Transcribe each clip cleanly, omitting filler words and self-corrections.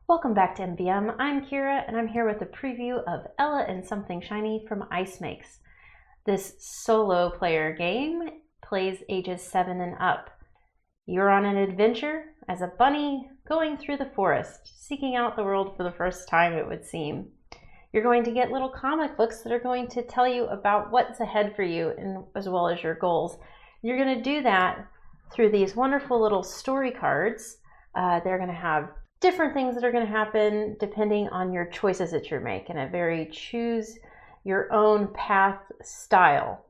Welcome back to MVM. I'm Kira and I'm here with a preview of Ella and Something Shiny from Ice Makes. This solo player game plays ages 7 and up. You're on an adventure as a bunny going through the forest, seeking out the world for the first time, it would seem. You're going to get little comic books that are going to tell you about what's ahead for you and as well as your goals. You're going to do that through these wonderful little story cards. They're going to have different things that are going to happen depending on your choices that you make in a very choose your own path style.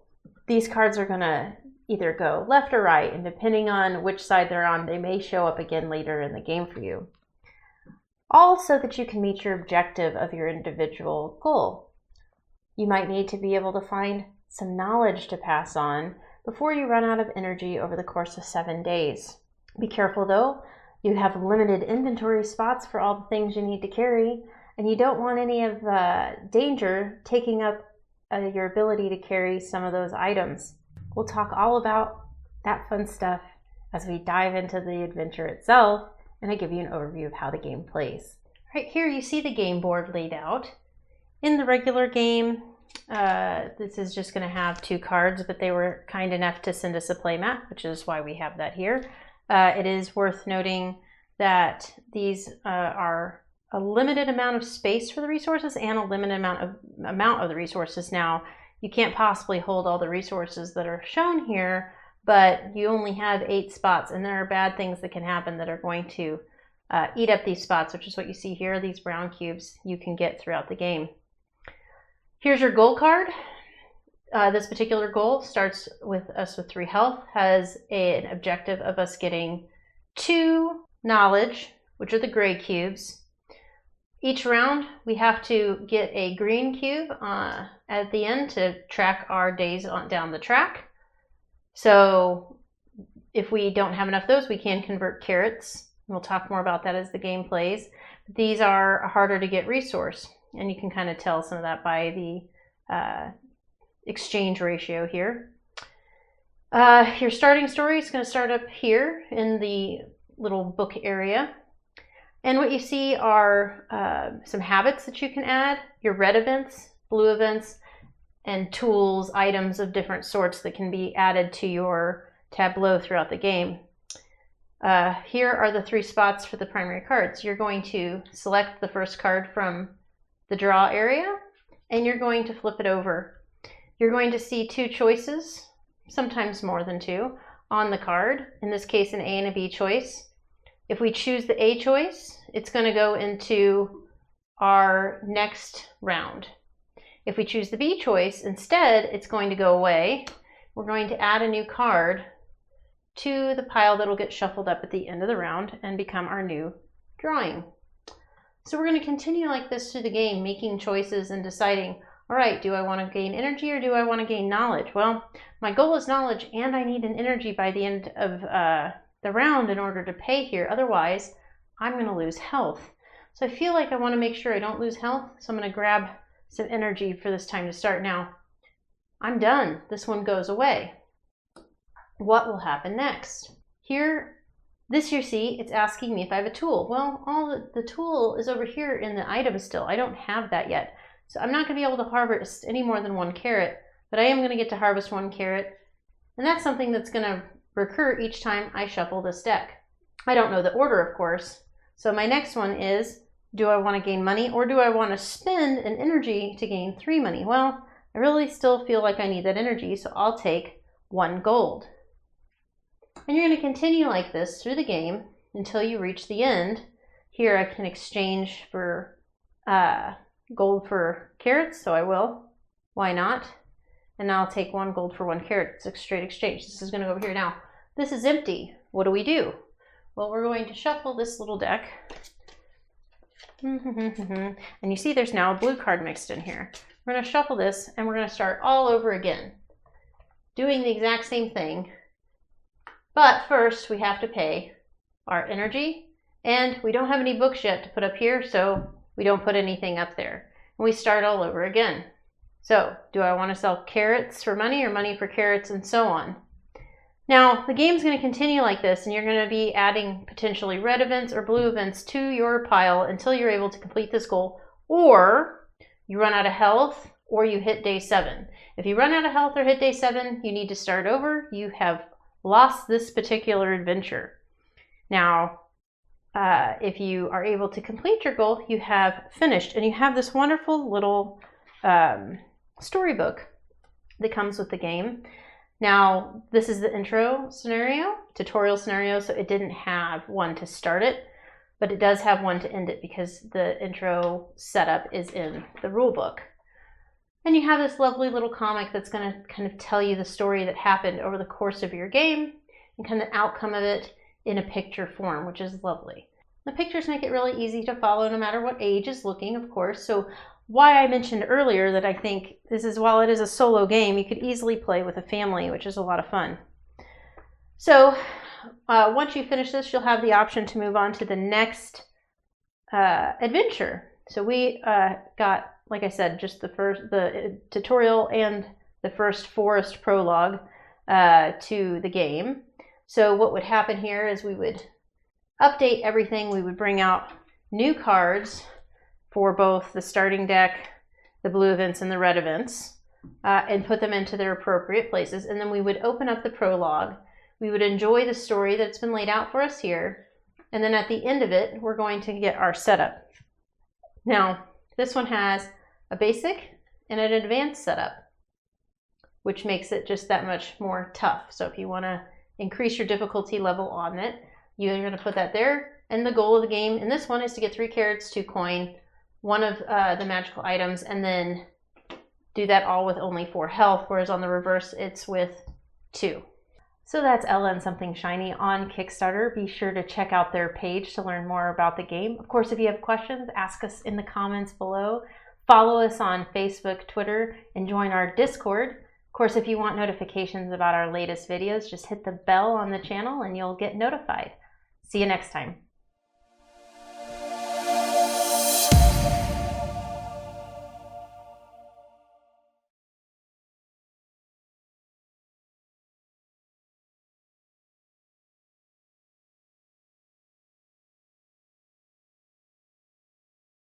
These cards are going to either go left or right, and depending on which side they're on, they may show up again later in the game for you. All so that you can meet your objective of your individual goal. You might need to be able to find some knowledge to pass on before you run out of energy over the course of 7 days. Be careful though. You have limited inventory spots for all the things you need to carry, and you don't want any of danger taking up your ability to carry some of those items. We'll talk all about that fun stuff as we dive into the adventure itself, and I give you an overview of how the game plays. Right here you see the game board laid out. In the regular game, this is just going to have 2 cards, but they were kind enough to send us a playmat, which is why we have that here. It is worth noting that these are a limited amount of space for the resources and a limited amount of the resources. Now, you can't possibly hold all the resources that are shown here, but you only have 8 spots, and there are bad things that can happen that are going to eat up these spots, which is what you see here. These brown cubes you can get throughout the game. Here's your goal card. This particular goal starts with us with 3 health, has an objective of us getting 2 knowledge, which are the gray cubes. Each round we have to get a green cube at the end to track our days down the track. So if we don't have enough of those, we can convert carrots. We'll talk more about that as the game plays. These are a harder to get resource, and you can kind of tell some of that by the exchange ratio here. Your starting story is going to start up here in the little book area. And what you see are some habits that you can add, your red events, blue events, and tools, items of different sorts that can be added to your tableau throughout the game. Here are the 3 spots for the primary cards. You're going to select the first card from the draw area, and you're going to flip it over. You're going to see 2 choices, sometimes more than 2, on the card. In this case, an A and a B choice. If we choose the A choice, it's going to go into our next round. If we choose the B choice, instead, it's going to go away. We're going to add a new card to the pile that will get shuffled up at the end of the round and become our new drawing. So we're going to continue like this through the game, making choices and deciding, all right, do I want to gain energy or do I want to gain knowledge? Well, my goal is knowledge, and I need an energy by the end of the round in order to pay here. Otherwise, I'm going to lose health. So I feel like I want to make sure I don't lose health, so I'm going to grab some energy for this time to start. Now, I'm done. This one goes away. What will happen next? Here, this you see, it's asking me if I have a tool. Well, the tool is over here in the item still. I don't have that yet. So I'm not going to be able to harvest any more than 1 carrot, but I am going to get to harvest 1 carrot. And that's something that's going to recur each time I shuffle this deck. I don't know the order, of course. So my next one is, do I want to gain money or do I want to spend an energy to gain 3 money? Well, I really still feel like I need that energy, so I'll take 1 gold. And you're going to continue like this through the game until you reach the end. Here I can exchange for gold for carrots, so I will. Why not? And now I'll take 1 gold for 1 carrot. It's a straight exchange. This is going to go over here now. This is empty. What do we do? Well, we're going to shuffle this little deck. And you see there's now a blue card mixed in here. We're going to shuffle this, and we're going to start all over again, doing the exact same thing. But first, we have to pay our energy, and we don't have any books yet to put up here, so we don't put anything up there. And we start all over again. So, do I want to sell carrots for money or money for carrots and so on? Now, the game's going to continue like this, and you're going to be adding potentially red events or blue events to your pile until you're able to complete this goal, or you run out of health, or you hit day 7. If you run out of health or hit day 7, you need to start over. You have lost this particular adventure. Now, if you are able to complete your goal, you have finished, and you have this wonderful little storybook that comes with the game. Now, this is the intro scenario, tutorial scenario, so it didn't have one to start it, but it does have one to end it because the intro setup is in the rule book. And you have this lovely little comic that's going to kind of tell you the story that happened over the course of your game and kind of the outcome of it in a picture form, which is lovely. The pictures make it really easy to follow no matter what age is looking, of course. So why I mentioned earlier that I think this is, while it is a solo game, you could easily play with a family, which is a lot of fun. So once you finish this, you'll have the option to move on to the next adventure. So we got, like I said, just the tutorial and the first forest prologue to the game. So what would happen here is we would update everything. We would bring out new cards for both the starting deck, the blue events, and the red events, and put them into their appropriate places. And then we would open up the prologue. We would enjoy the story that's been laid out for us here. And then at the end of it, we're going to get our setup. Now, this one has a basic and an advanced setup, which makes it just that much more tough. So if you want to increase your difficulty level on it, you're going to put that there. And the goal of the game in this one is to get 3 carrots to coin one of the magical items, and then do that all with only 4 health, whereas on the reverse it's with 2. So that's Ella and Something Shiny on Kickstarter. Be sure to check out their page to learn more about the game. Of course, if you have questions, ask us in the comments below. Follow us on Facebook, Twitter, and join our Discord. Of course, if you want notifications about our latest videos, just hit the bell on the channel and you'll get notified. See you next time.